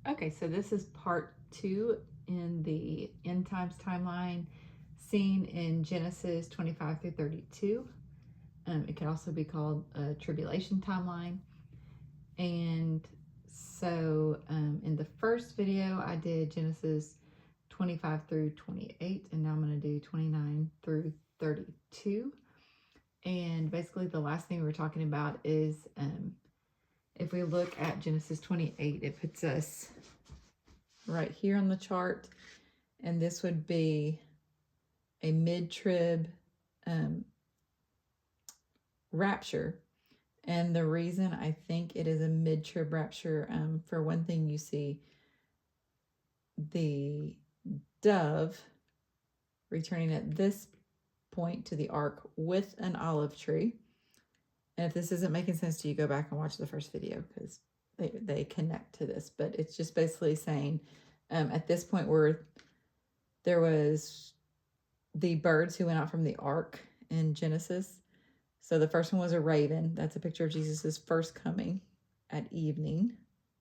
Okay, so this is part 2 in the end times timeline seen in Genesis 25 through 32. It can also be called a tribulation timeline. And so in the first video, I did Genesis 25 through 28, and now I'm going to do 29 through 32. And basically, the last thing we were talking about is if we look at Genesis 28, it puts us right here on the chart, and this would be a mid-trib rapture. And the reason I think it is a mid-trib rapture, for one thing, you see the dove returning at this point to the ark with an olive tree. And if this isn't making sense to you, go back and watch the first video because they connect to this. But it's just basically saying at this point where there was the birds who went out from the ark in Genesis. So the first one was a raven. That's a picture of Jesus's first coming at evening.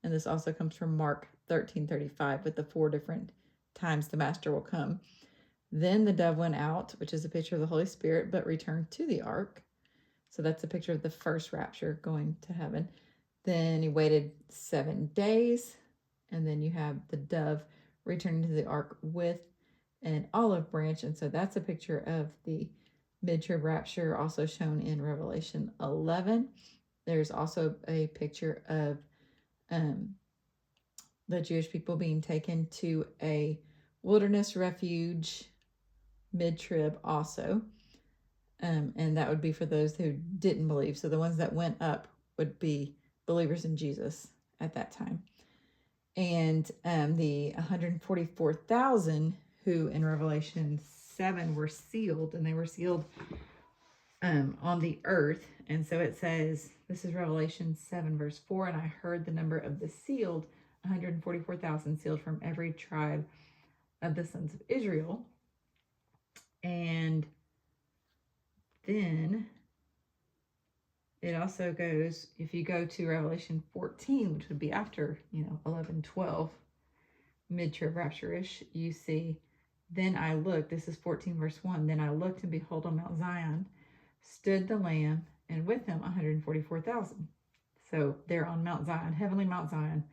And this also comes from Mark 13:35 with the 4 different times the master will come. Then the dove went out, which is a picture of the Holy Spirit, but returned to the ark. So that's a picture of the first rapture going to heaven. Then he waited 7 days, and then you have the dove returning to the ark with an olive branch. And so that's a picture of the mid-trib rapture, also shown in Revelation 11. There's also a picture of the Jewish people being taken to a wilderness refuge mid-trib also. And that would be for those who didn't believe. So the ones that went up would be believers in Jesus at that time. And the 144,000 who in Revelation 7 were sealed, and they were sealed on the earth. And so it says, this is Revelation 7 verse 4, and I heard the number of the sealed, 144,000 sealed from every tribe of the sons of Israel. And then it also goes, if you go to Revelation 14, which would be after, 11, 12, mid-trib rapture-ish, you see, then I looked, this is 14 verse 1, then I looked and behold on Mount Zion stood the Lamb, and with him 144,000. So they're on Mount Zion, heavenly Mount Zion,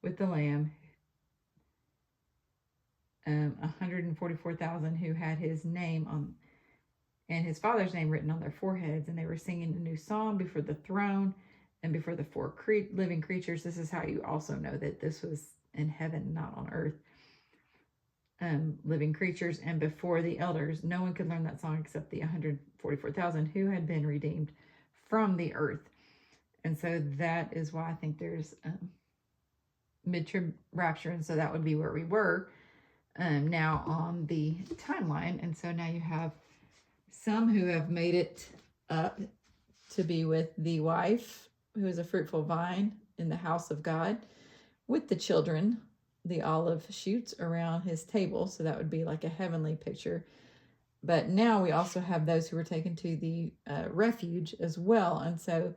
with the Lamb, 144,000 who had his name on and his Father's name written on their foreheads, and they were singing a new song before the throne and before the 4 living creatures. This is how you also know that this was in heaven, not on earth. Living creatures, and before the elders. No one could learn that song except the 144,000 who had been redeemed from the earth. And so that is why I think there's mid-trib rapture, and so that would be where we were now on the timeline. And so now you have some who have made it up to be with the wife, who is a fruitful vine in the house of God, with the children, the olive shoots around his table. So that would be like a heavenly picture. But now we also have those who were taken to the refuge as well. And so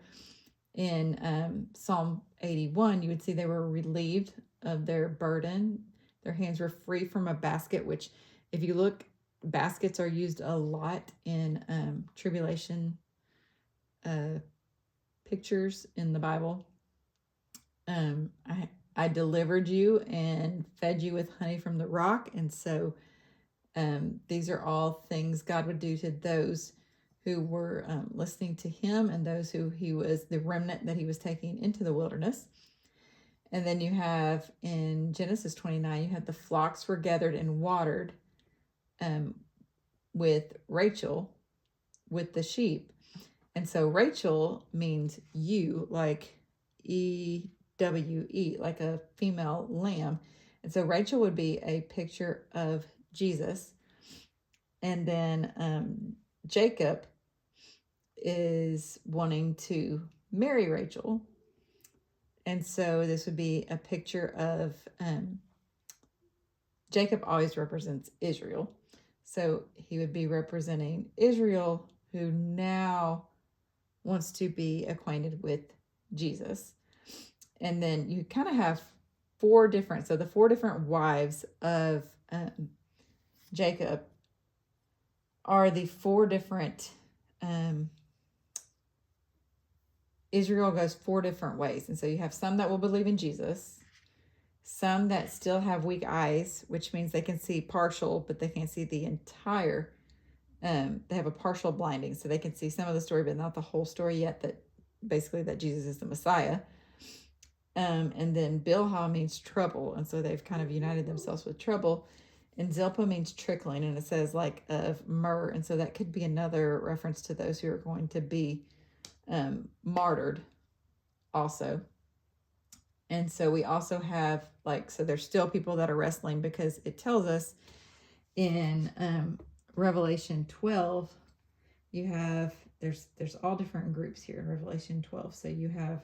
in Psalm 81, you would see they were relieved of their burden. Their hands were free from a basket, which if you look, baskets are used a lot in tribulation pictures in the Bible. I delivered you and fed you with honey from the rock. And so these are all things God would do to those who were listening to him, and those who he was, the remnant that he was taking into the wilderness. And then you have in Genesis 29, you had the flocks were gathered and watered with Rachel, with the sheep. And so Rachel means you, like EWE, like a female lamb. And so Rachel would be a picture of Jesus. And then Jacob is wanting to marry Rachel. And so this would be a picture of Jacob always represents Israel. So he would be representing Israel, who now wants to be acquainted with Jesus. And then you kind of have four different, so the four different wives of Jacob are the four different, Israel goes four different ways. And so you have some that will believe in Jesus, some that still have weak eyes, which means they can see partial, but they can't see the entire. They have a partial blinding, so they can see some of the story, but not the whole story yet, that basically that Jesus is the Messiah. And then Bilhah means trouble, and so they've kind of united themselves with trouble. And Zilpah means trickling, and it says like of myrrh, and so that could be another reference to those who are going to be martyred also. And so we also have so there's still people that are wrestling, because it tells us in Revelation 12, you have, there's all different groups here in Revelation 12. So you have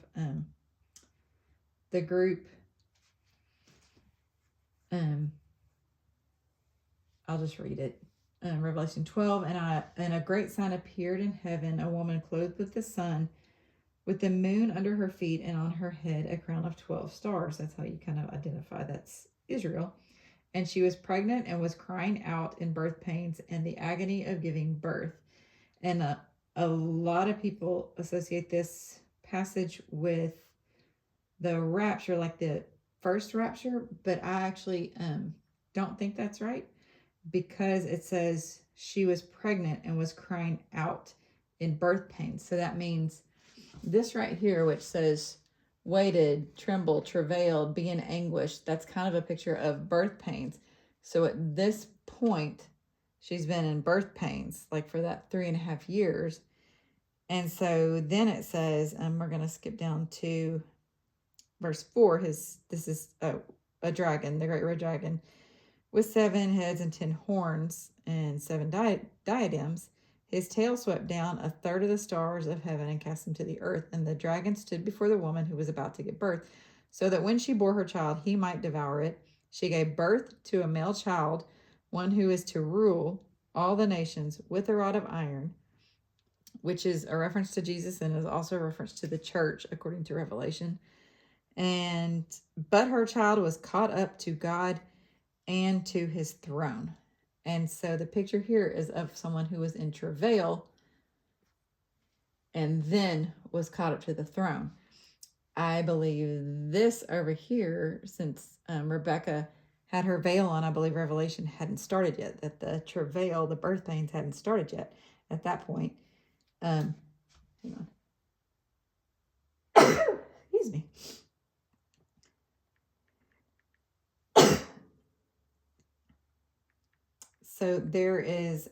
the group, I'll just read it. Revelation 12, and a great sign appeared in heaven, a woman clothed with the sun, with the moon under her feet, and on her head a crown of 12 stars. That's how you kind of identify that's Israel. And she was pregnant and was crying out in birth pains and the agony of giving birth. And a lot of people associate this passage with the rapture, like the first rapture, but I actually don't think that's right, because it says she was pregnant and was crying out in birth pains. So that means this right here, which says waited, trembled, travailed, be in anguish, that's kind of a picture of birth pains. So at this point, she's been in birth pains, like for that 3.5 years. And so then it says, we're going to skip down to verse 4. This is a dragon, the great red dragon, with 7 heads and 10 horns and 7 diadems. His tail swept down 1/3 of the stars of heaven and cast them to the earth. And the dragon stood before the woman who was about to give birth, so that when she bore her child, he might devour it. She gave birth to a male child, one who is to rule all the nations with a rod of iron, which is a reference to Jesus and is also a reference to the church, according to Revelation. But her child was caught up to God and to his throne. And so the picture here is of someone who was in travail and then was caught up to the throne. I believe this over here, since Rebecca had her veil on, I believe Revelation hadn't started yet, that the travail, the birth pains hadn't started yet at that point. Hang on. Excuse me. So there is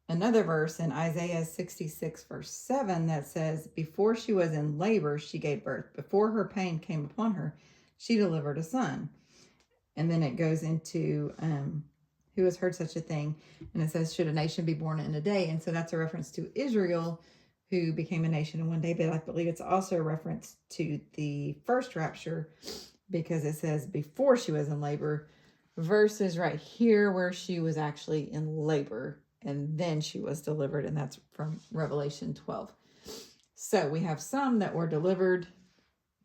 another verse in Isaiah 66 verse 7 that says, before she was in labor, she gave birth. Before her pain came upon her, she delivered a son. And then it goes into who has heard such a thing? And it says, should a nation be born in a day? And so that's a reference to Israel, who became a nation in one day. But I believe it's also a reference to the first rapture, because it says before she was in labor, versus right here where she was actually in labor and then she was delivered, and that's from Revelation 12. So we have some that were delivered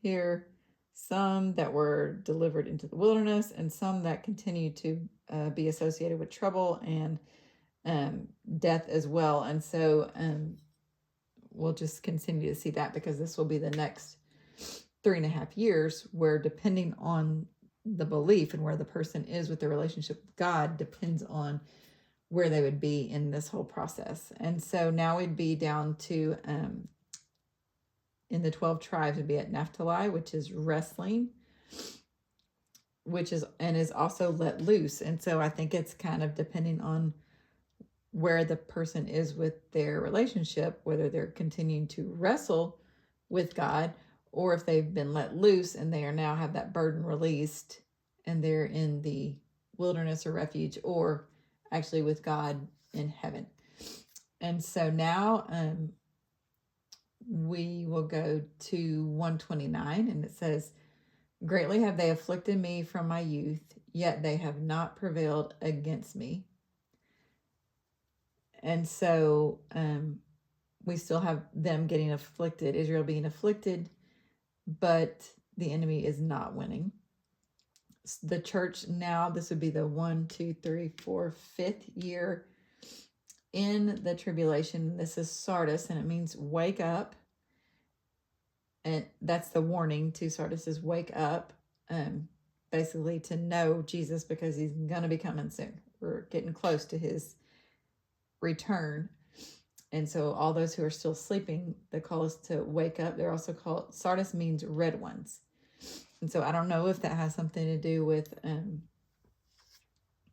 here, some that were delivered into the wilderness, and some that continue to be associated with trouble and death as well. And so we'll just continue to see that, because this will be the next 3.5 years, where depending on the belief and where the person is with their relationship with God depends on where they would be in this whole process. And so now we'd be down to in the 12 tribes would be at Naphtali, which is wrestling, which is also let loose. And so I think it's kind of depending on where the person is with their relationship, whether they're continuing to wrestle with God, or if they've been let loose and they are now have that burden released and they're in the wilderness or refuge, or actually with God in heaven. And so now we will go to 129, and it says, greatly have they afflicted me from my youth, yet they have not prevailed against me. And so we still have them getting afflicted, Israel being afflicted, but the enemy is not winning. The church now, this would be the 5th year in the tribulation. This is Sardis, and it means wake up. And that's the warning to Sardis, is wake up. Basically to know Jesus, because he's going to be coming soon. We're getting close to his return. And so all those who are still sleeping, the call is to wake up. They're also called, Sardis means red ones. And so I don't know if that has something to do with,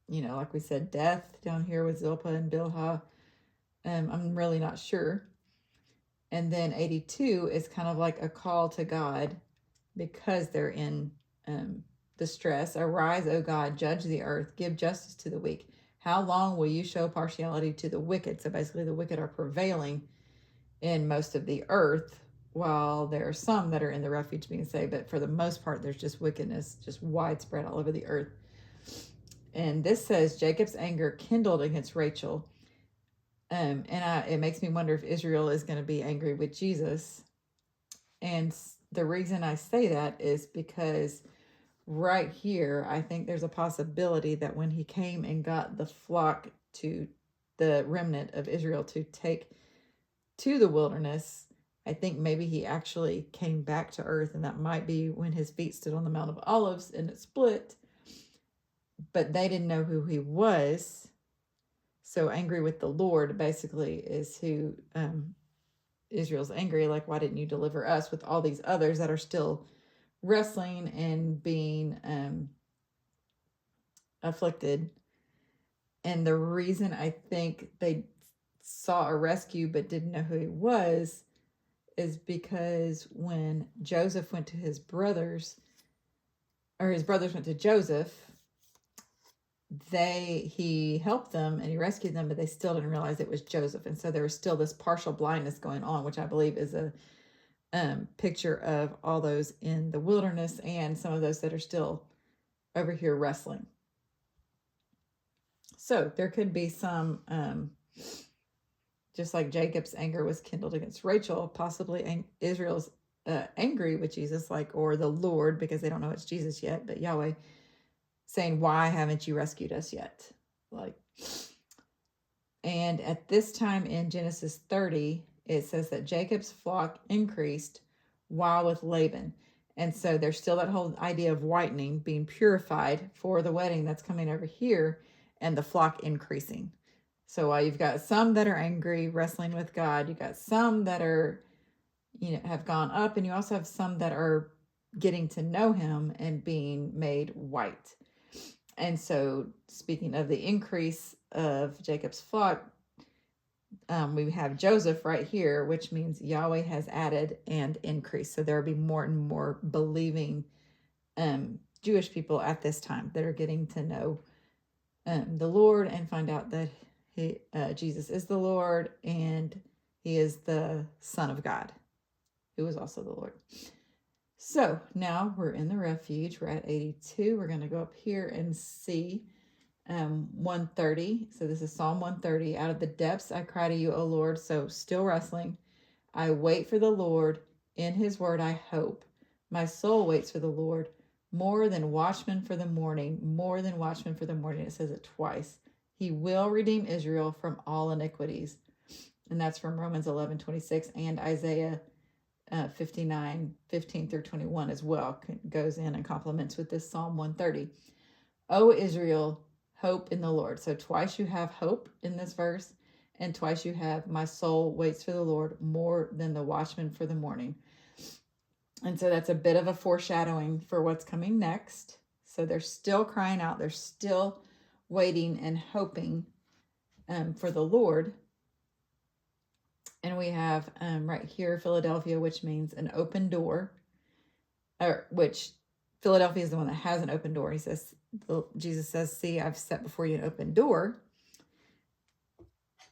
like we said, death down here with Zilpah and Bilhah. I'm really not sure. And then 82 is kind of like a call to God, because they're in distress. Arise, O God, judge the earth, give justice to the weak. How long will you show partiality to the wicked? So basically the wicked are prevailing in most of the earth, while there are some that are in the refuge being saved. But for the most part, there's just wickedness, just widespread all over the earth. And this says Jacob's anger kindled against Rachel. It makes me wonder if Israel is going to be angry with Jesus. And the reason I say that is because right here, I think there's a possibility that when he came and got the flock, to the remnant of Israel, to take to the wilderness, I think maybe he actually came back to earth, and that might be when his feet stood on the Mount of Olives and it split. But they didn't know who he was. So angry with the Lord basically is who Israel's angry. Like, why didn't you deliver us, with all these others that are still wrestling and being afflicted? And the reason I think they saw a rescue but didn't know who he was is because when Joseph went to his brothers, or his brothers went to Joseph, he helped them and he rescued them, but they still didn't realize it was Joseph. And so there was still this partial blindness going on, which I believe is a picture of all those in the wilderness and some of those that are still over here wrestling. So there could be some, just like Jacob's anger was kindled against Rachel, possibly Israel's angry with Jesus, or the Lord, because they don't know it's Jesus yet, but Yahweh saying, why haven't you rescued us yet? And at this time in Genesis 30, it says that Jacob's flock increased while with Laban. And so there's still that whole idea of whitening, being purified for the wedding that's coming over here, and the flock increasing. So while you've got some that are angry, wrestling with God, you've got some that are, have gone up, and you also have some that are getting to know him and being made white. And so speaking of the increase of Jacob's flock, we have Joseph right here, which means Yahweh has added and increased. So there will be more and more believing Jewish people at this time that are getting to know the Lord and find out that Jesus is the Lord, and he is the Son of God, who is also the Lord. So now we're in the refuge. We're at 82. We're going to go up here and see 130. So this is Psalm 130. Out of the depths I cry to you, O Lord. So still wrestling. I wait for the Lord. In his word I hope. My soul waits for the Lord. More than watchmen for the morning. More than watchmen for the morning. It says it twice. He will redeem Israel from all iniquities. And that's from Romans 11:26 and Isaiah 59:15 through 21 as well. Goes in and complements with this Psalm 130. O Israel, hope in the Lord. So twice you have hope in this verse, and twice you have my soul waits for the Lord more than the watchman for the morning. And so that's a bit of a foreshadowing for what's coming next. So they're still crying out. They're still waiting and hoping for the Lord. And we have right here Philadelphia, which means an open door, or which Philadelphia is the one that has an open door. He says, Jesus says, see, I've set before you an open door.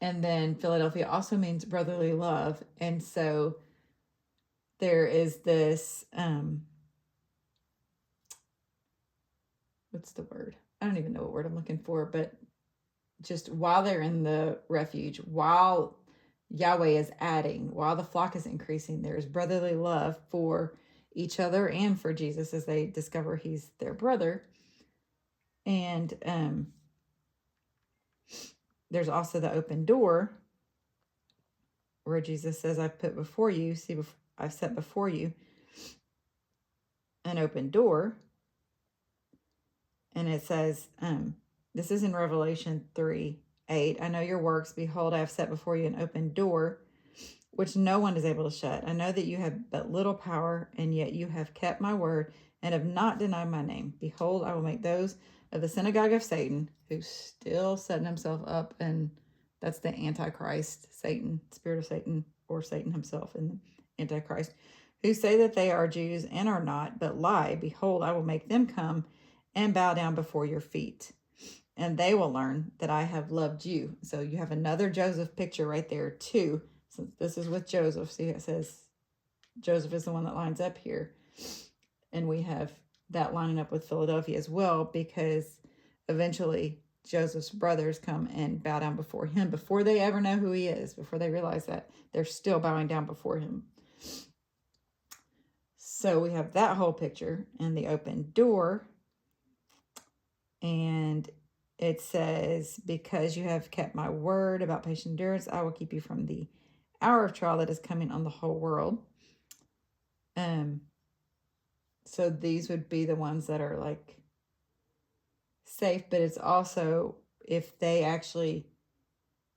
And then Philadelphia also means brotherly love. And so there is this, what's the word? I don't even know what word I'm looking for, but just while they're in the refuge, while Yahweh is adding, while the flock is increasing, there's brotherly love for each other and for Jesus as they discover he's their brother. And there's also the open door where Jesus says, I've put before you, see, I've set before you an open door. And it says, this is in Revelation 3:8. I know your works. Behold, I have set before you an open door, which no one is able to shut. I know that you have but little power, and yet you have kept my word and have not denied my name. Behold, I will make those of the synagogue of Satan, who's still setting himself up, and that's the Antichrist, Satan, spirit of Satan, or Satan himself in the Antichrist, who say that they are Jews and are not, but lie. Behold, I will make them come and bow down before your feet, and they will learn that I have loved you. So you have another Joseph picture right there too. Since this is with Joseph, see, it says Joseph is the one that lines up here. And we have that lining up with Philadelphia as well, because eventually Joseph's brothers come and bow down before him before they ever know who he is, before they realize that they're still bowing down before him. So we have that whole picture and the open door. And it says, because you have kept my word about patient endurance, I will keep you from the hour of trial that is coming on the whole world. So these would be the ones that are like safe, but it's also if they actually,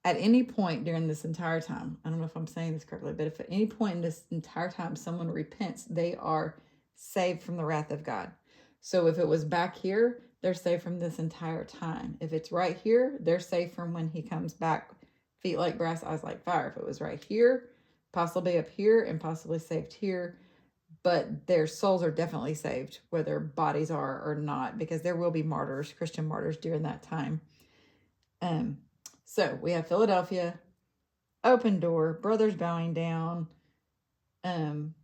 at any point during this entire time, I don't know if I'm saying this correctly, but if at any point in this entire time someone repents, they are saved from the wrath of God. So if it was back here, they're saved from this entire time. If it's right here, they're saved from when he comes back, feet like brass, eyes like fire. If it was right here, possibly up here, and possibly saved here, but their souls are definitely saved, whether bodies are or not, because there will be martyrs, Christian martyrs during that time. So we have Philadelphia, open door, brothers bowing down, and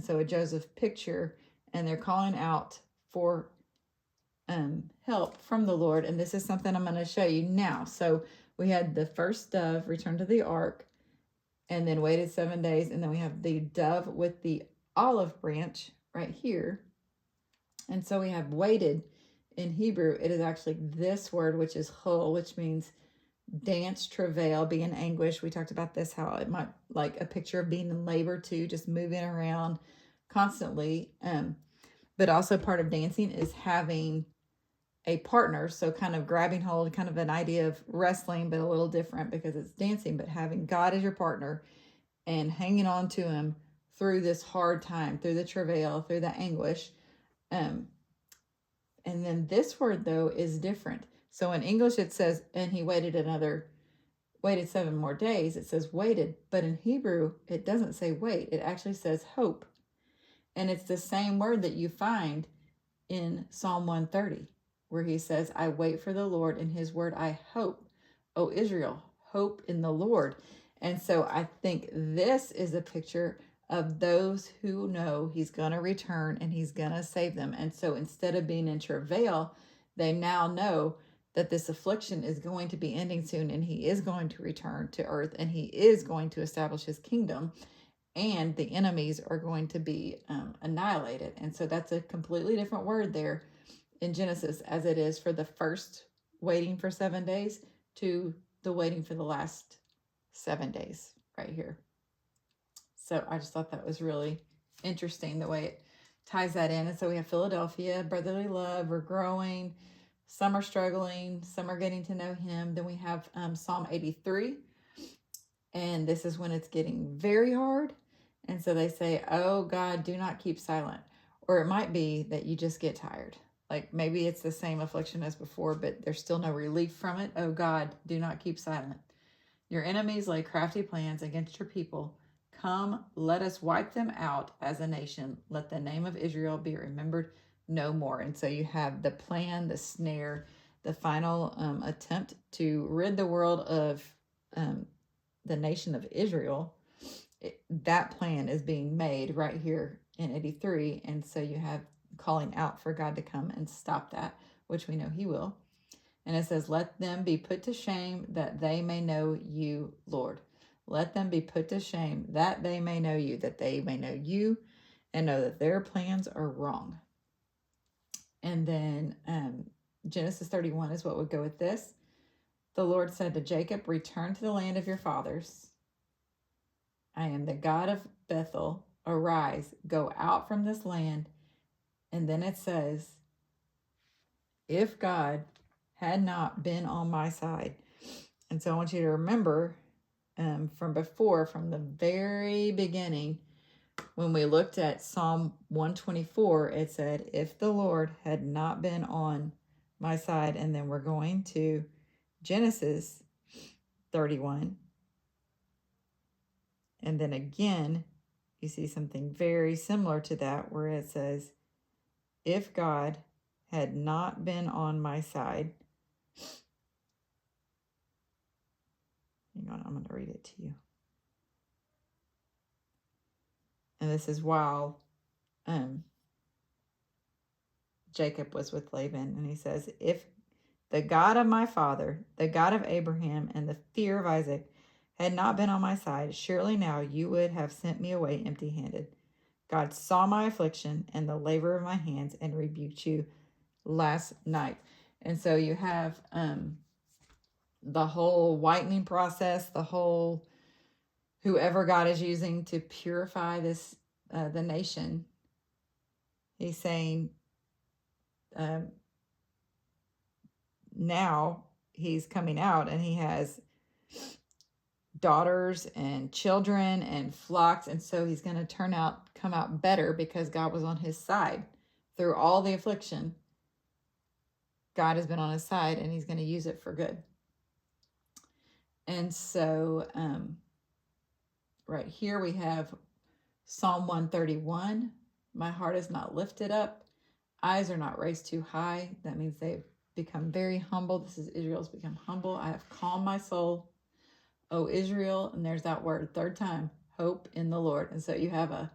so a Joseph picture, and they're calling out for help from the Lord. And this is something I'm going to show you now. So we had the first dove return to the ark and then waited 7 days. And then we have the dove with the olive branch right here. And so we have waited. In Hebrew, it is actually this word, which is hul, which means dance, travail, be in anguish. We talked about this, how it might like a picture of being in labor too, just moving around constantly. But also part of dancing is having a partner. So kind of grabbing hold, kind of an idea of wrestling, but a little different because it's dancing, but having God as your partner and hanging on to him through this hard time, through the travail, through the anguish. And then this word though is different. So in English it says, and he waited 7 more days. It says waited, but in Hebrew it doesn't say wait. It actually says hope. And it's the same word that you find in Psalm 130, where he says, I wait for the Lord, in his word I hope. O Israel, hope in the Lord. And so I think this is a picture of those who know he's going to return and he's going to save them. And so instead of being in travail, they now know that this affliction is going to be ending soon and he is going to return to earth and he is going to establish his kingdom. And the enemies are going to be annihilated. And so that's a completely different word there in Genesis as it is for the first waiting for 7 days to the waiting for the last 7 days right here. So I just thought that was really interesting the way it ties that in. And so we have Philadelphia, brotherly love, we're growing. Some are struggling, some are getting to know him. Then we have Psalm 83. And this is when it's getting very hard. And so they say, oh God, do not keep silent. Or it might be that you just get tired. Like maybe it's the same affliction as before, but there's still no relief from it. Oh God, do not keep silent. Your enemies lay crafty plans against your people. Come, let us wipe them out as a nation. Let the name of Israel be remembered no more. And so you have the plan, the snare, the final attempt to rid the world of the nation of Israel. That plan is being made right here in 83. And so you have calling out for God to come and stop that, which we know he will. And it says, let them be put to shame that they may know you, Lord. Let them be put to shame that they may know you, that they may know you and know that their plans are wrong. And then Genesis 31 is what would go with this. The Lord said to Jacob, return to the land of your fathers. I am the God of Bethel. Arise, go out from this land. And then it says, if God had not been on my side. And so I want you to remember from before, from the very beginning, when we looked at Psalm 124, it said, if the Lord had not been on my side. And then we're going to Genesis 31. And then again, you see something very similar to that where it says, if God had not been on my side. Hang on, I'm going to read it to you. And this is while Jacob was with Laban. And he says, if the God of my father, the God of Abraham, and the fear of Isaac had not been on my side, surely now you would have sent me away empty-handed. God saw my affliction and the labor of my hands and rebuked you last night. And so you have the whole whitening process, the whole whoever God is using to purify this the nation. He's saying now he's coming out and he has daughters and children and flocks, and so he's going to come out better because God was on his side through all the affliction. God has been on his side and he's going to use it for good. And so right here we have Psalm 131. My heart is not lifted up. Eyes are not raised too high. That means they've become very humble. This is Israel's become humble. I have calmed my soul, O Israel. And there's that word, third time, hope in the Lord. And so you have a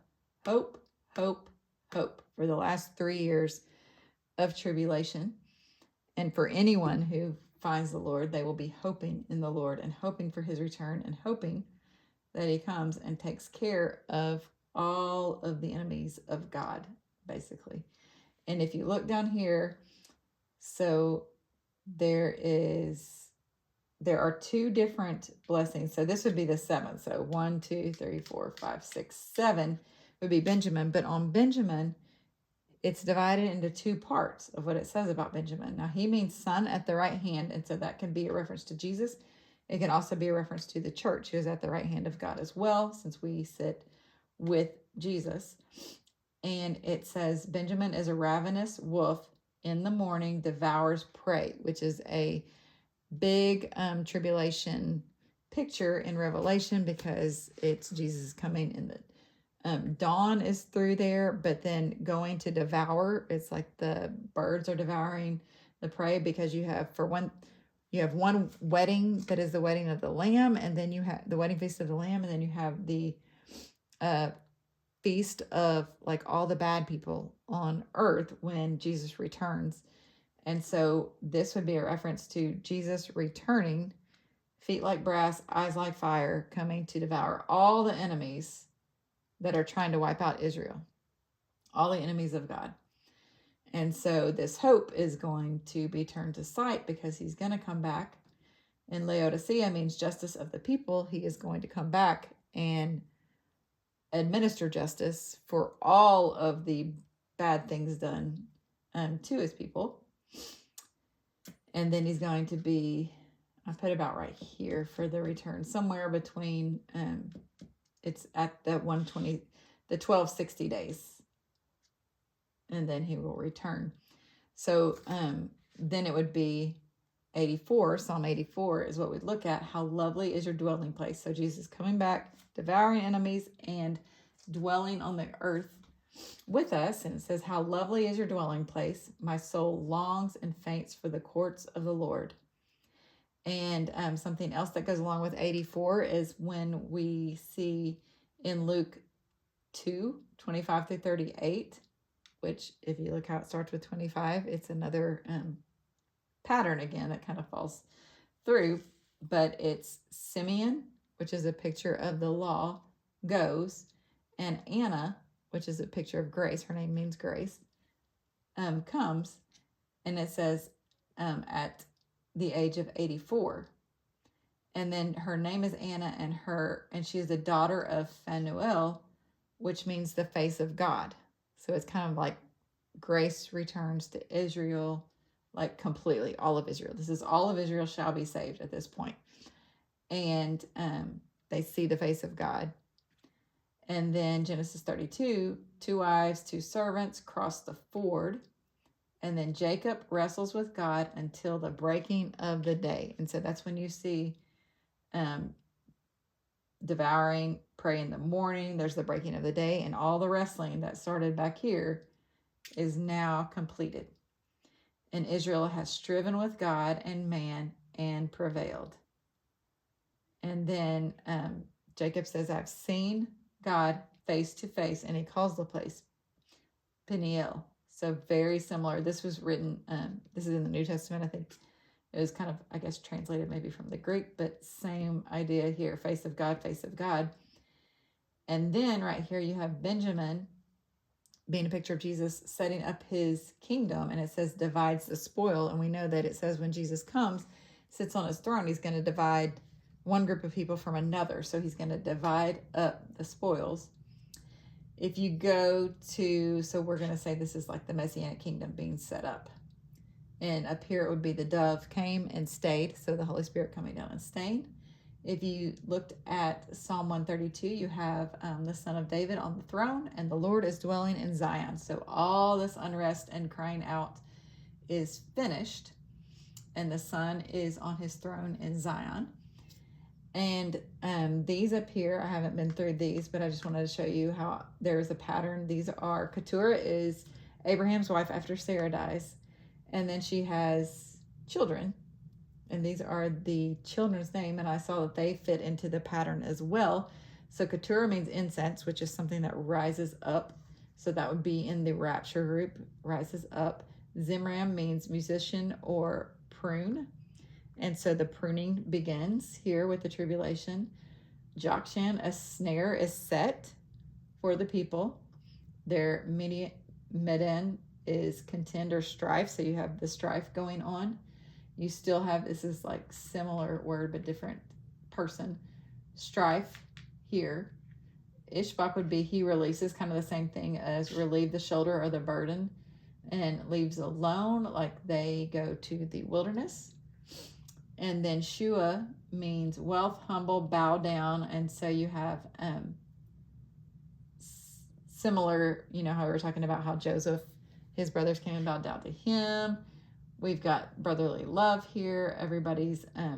hope, hope, hope for the last 3 years of tribulation. And for anyone who finds the Lord, they will be hoping in the Lord and hoping for his return and hoping that he comes and takes care of all of the enemies of God, basically. And if you look down here, so there are 2 different blessings. So this would be the 7th. So 1, 2, 3, 4, 5, 6, 7 would be Benjamin. But on Benjamin, it's divided into 2 parts of what it says about Benjamin. Now, he means son at the right hand. And so that can be a reference to Jesus. It can also be a reference to the church, who is at the right hand of God as well, since we sit with Jesus. And it says, Benjamin is a ravenous wolf, in the morning devours prey, which is a big tribulation picture in Revelation because it's Jesus coming in the dawn is through there, but then going to devour, it's like the birds are devouring the prey, because you have one wedding that is the wedding of the Lamb, and then you have the wedding feast of the Lamb, and then you have the feast of like all the bad people on earth when Jesus returns. And so this would be a reference to Jesus returning, feet like brass, eyes like fire, coming to devour all the enemies that are trying to wipe out Israel, all the enemies of God. And so this hope is going to be turned to sight because he's going to come back. And Laodicea means justice of the people. He is going to come back and administer justice for all of the bad things done to his people. And then he's going to be, I put about right here for the return, somewhere between, it's at the 1260 days. And then he will return. So then it would be 84, Psalm 84 is what we'd look at. How lovely is your dwelling place. So Jesus coming back, devouring enemies, and dwelling on the earth with us. And it says, how lovely is your dwelling place. My soul longs and faints for the courts of the Lord. And something else that goes along with 84 is when we see in Luke 2, 25 through 38, which if you look how it starts with 25, it's another pattern again that kind of falls through. But it's Simeon, which is a picture of the law, goes, and Anna, which is a picture of grace, her name means grace, comes, and it says at the age of 84. And then her name is Anna, and she is the daughter of Phanuel, which means the face of God. So it's kind of like grace returns to Israel, like completely, all of Israel. This is all of Israel shall be saved at this point. And they see the face of God. And then Genesis 32, 2 wives, 2 servants cross the ford. And then Jacob wrestles with God until the breaking of the day. And so that's when you see devouring, pray in the morning. There's the breaking of the day, and all the wrestling that started back here is now completed. And Israel has striven with God and man and prevailed. And then Jacob says, I've seen God face to face, and he calls the place Peniel. So very similar. This was written, this is in the New Testament, I think. It was kind of, I guess, translated maybe from the Greek, but same idea here, face of God, face of God. And then right here you have Benjamin being a picture of Jesus setting up his kingdom, and it says divides the spoil. And we know that it says when Jesus comes, sits on his throne, he's going to divide one group of people from another. So he's going to divide up the spoils. If you go to, so we're going to say this is like the Messianic kingdom being set up. And up here it would be the dove came and stayed. So the Holy Spirit coming down and staying. If you looked at Psalm 132, you have the Son of David on the throne, and the Lord is dwelling in Zion. So all this unrest and crying out is finished, and the Son is on his throne in Zion. And these up here, I haven't been through these, but I just wanted to show you how there's a pattern. These are, Keturah is Abraham's wife after Sarah dies, and then she has children. And these are the children's name, and I saw that they fit into the pattern as well. So Keturah means incense, which is something that rises up. So that would be in the rapture group, rises up. Zimram means musician or prune. And so the pruning begins here with the tribulation. Jokshan, a snare is set for the people. Their Meden is contend or strife. So you have the strife going on. You still have, this is like similar word, but different person. Strife here. Ishbak would be he releases, kind of the same thing as relieve the shoulder or the burden, and leaves alone, like they go to the wilderness. And then Shua means wealth, humble, bow down. And so you have similar, you know, how we were talking about how Joseph, his brothers came and bowed down to him. We've got brotherly love here. Everybody's, I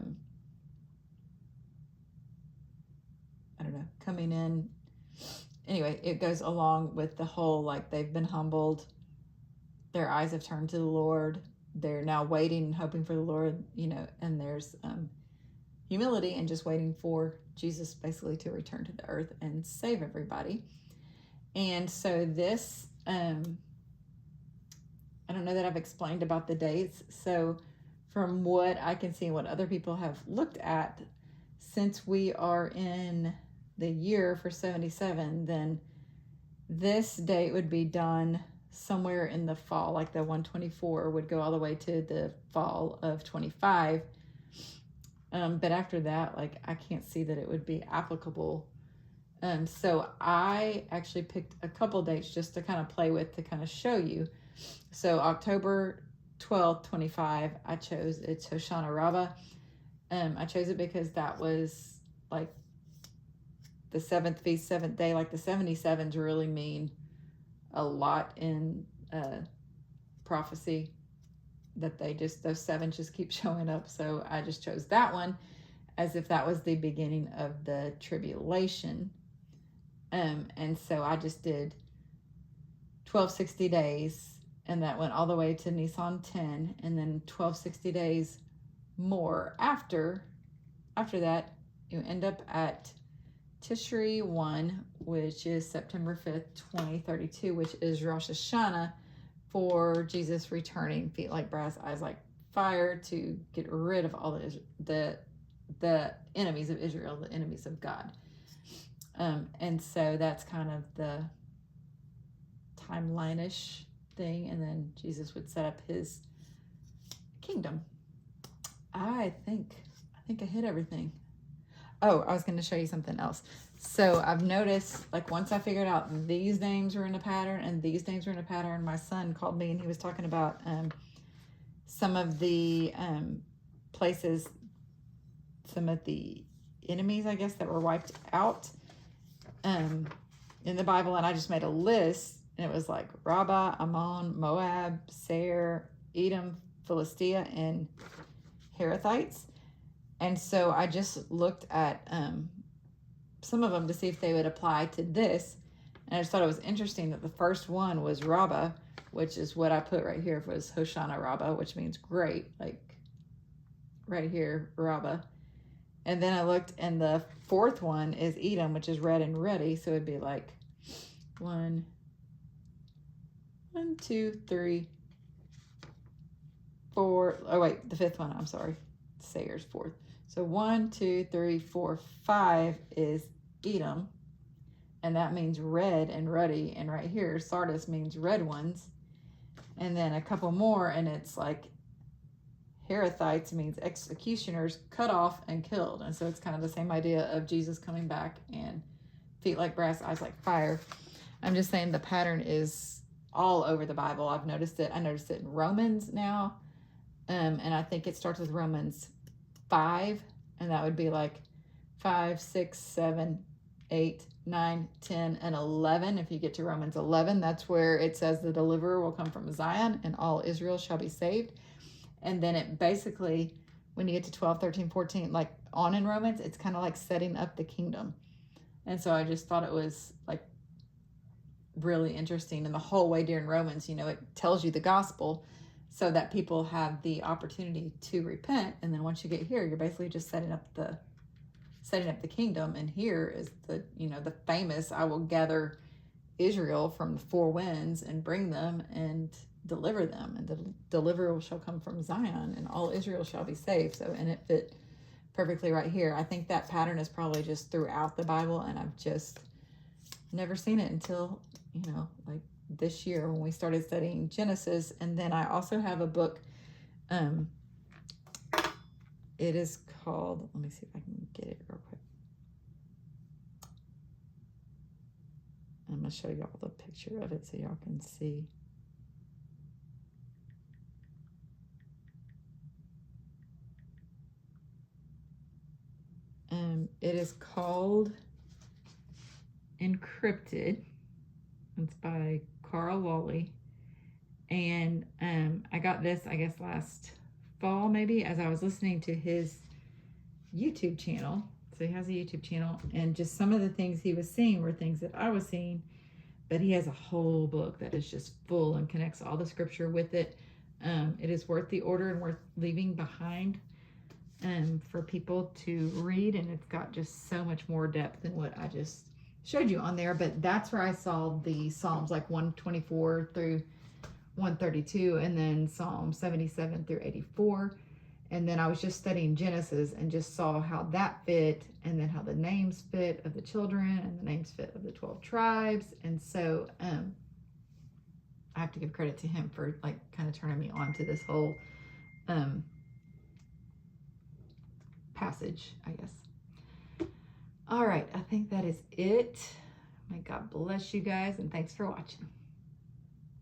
don't know, coming in. Anyway, it goes along with the whole, like they've been humbled. Their eyes have turned to the Lord. They're now waiting and hoping for the Lord, you know, and there's humility and just waiting for Jesus basically to return to the earth and save everybody. And so this, I don't know that I've explained about the dates. So from what I can see and what other people have looked at, since we are in the year for 77, then this date would be done somewhere in the fall, like the 124 would go all the way to the fall of 25. But after that, like I can't see that it would be applicable. So I actually picked a couple dates just to kind of play with, to kind of show you. So October 12th, 25, I chose, it's Hoshana Rabbah. I chose it because that was like the seventh feast, seventh day, like the 77s really mean a lot in prophecy, that they just, those sevens just keep showing up. So I just chose that one as if that was the beginning of the tribulation. And so I just did 1260 days, and that went all the way to Nisan 10, and then 1260 days more after that, you end up at Tishri 1, which is September 5th, 2032, which is Rosh Hashanah for Jesus returning, feet like brass, eyes like fire, to get rid of all the enemies of Israel, the enemies of God. And so that's kind of the timeline-ish thing, and then Jesus would set up his kingdom. I think I hit everything. Oh, I was going to show you something else. So I've noticed, like, once I figured out these names were in a pattern and these names were in a pattern, my son called me and he was talking about some of the places, some of the enemies, I guess, that were wiped out in the Bible. And I just made a list, and it was like Rabbah, Ammon, Moab, Seir, Edom, Philistia, and Harathites. And so I just looked at some of them to see if they would apply to this. And I just thought it was interesting that the first one was Rabbah, which is what I put right here. It was Hoshana Rabbah, which means great, like right here, Rabbah. And then I looked, and the fourth one is Edom, which is red and ready. So it'd be like 1, 2, 3, 4. Oh, wait, the fifth one, I'm sorry. Seir's fourth. So 1, 2, 3, 4, 5 is Edom, and that means red and ruddy. And right here, Sardis means red ones. And then a couple more, and it's like Harathites means executioners, cut off and killed. And so it's kind of the same idea of Jesus coming back and feet like brass, eyes like fire. I'm just saying the pattern is all over the Bible. I've noticed it. I noticed it in Romans now. And I think it starts with Romans 5, and that would be like 5, 6, 7, 8, 9, 10, and 11. If you get to Romans 11, that's where it says the deliverer will come from Zion and all Israel shall be saved. And then it basically, when you get to 12, 13, 14, like on in Romans, it's kind of like setting up the kingdom. And so I just thought it was like really interesting. And the whole way during Romans, you know, it tells you the gospel so that people have the opportunity to repent. And then once you get here, you're basically just setting up the kingdom. And here is the, you know, the famous, I will gather Israel from the four winds and bring them and deliver them, and the deliverer shall come from Zion and all Israel shall be saved. So, and it fit perfectly right here. I think that pattern is probably just throughout the Bible, and I've just never seen it until, you know, like this year when we started studying Genesis. And then I also have a book, it is called, let me see if I can get it real quick. I'm going to show y'all the picture of it so y'all can see. It is called Encrypted. It's by Carl Lawley. And I got this, I guess, last fall, maybe, as I was listening to his YouTube channel. So he has a YouTube channel, and just some of the things he was seeing were things that I was seeing, but he has a whole book that is just full and connects all the scripture with it. It is worth the order and worth leaving behind for people to read, and it's got just so much more depth than what I just showed you on there. But that's where I saw the Psalms, like 124 through 132, and then Psalm 77 through 84. And then I was just studying Genesis and just saw how that fit, and then how the names fit of the children and the names fit of the 12 tribes. And so I have to give credit to him for like kind of turning me on to this whole passage, I guess. All right, I think that is it. May God bless you guys, and thanks for watching.